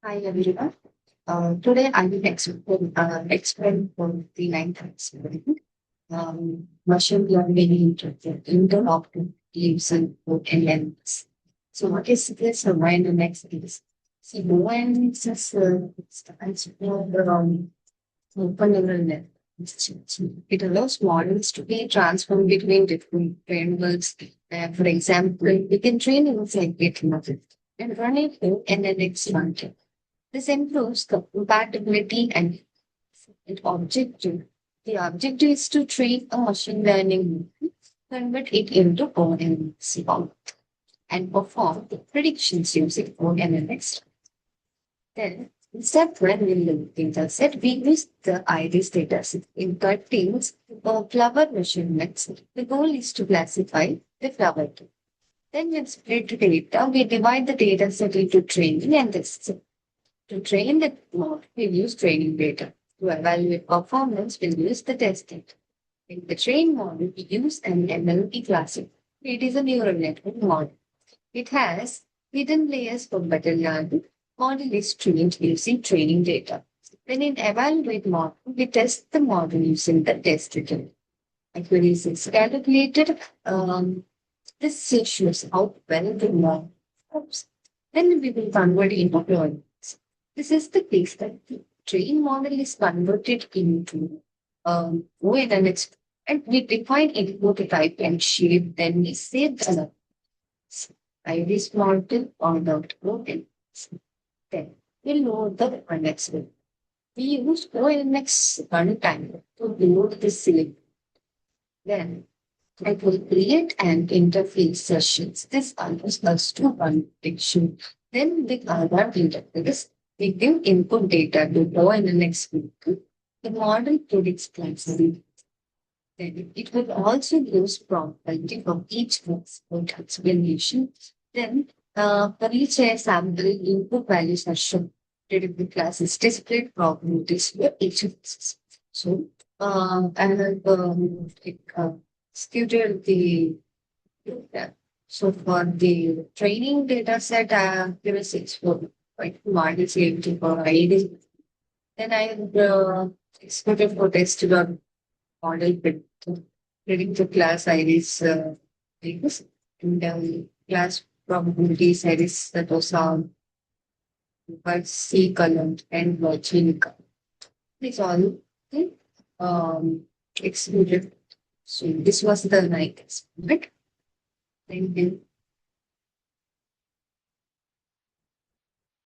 Hi everyone. Today I will explain from the ninth experiment. Machine learning interactive leaves and elements. So what is this? Why the next is? See, when it's just it's around open neural net. It allows models to be transformed between different frameworks. For example, we can train inside GitHub and run it in the next one. This improves the compatibility and objective. The objective is to train a machine learning model, convert it into ONNX and perform the predictions using ONNX. Then, in step one in the data set, we use the iris dataset in 13 flower measurements. The goal is to classify the flower. Then, with split data, we divide the data set into training and testing. To train the model, we use training data. To evaluate performance, we'll use the test data. In the trained model, we use an NLP classic. It is a neural network model. It has hidden layers for better learning. Model is trained using training data. Then in evaluate model, we test the model using the test data. Accuracy is calculated. This shows how well the model performs. Then we will convert it into learning. This is the case that the train model is converted into ONNX and we define input type and shape, then we save the iris model on the output. Then we load the ONNX. We use ONNX runtime to load the save. Then it will create an interface sessions. This allows us to run prediction. Then with our interface, we give input data to go in the next week. The model predicts classically. Then it will also use probability from each expert explanation. Then for each sample, input values are shown. The classes displayed probabilities for each of this. So executed the so for the training data set, there is 6 like models able to provide. Then I executed for tested on model predictive class iris things and class probability iris that was by C column and virtual column. It's all executed. So this was the night experiment. Thank you.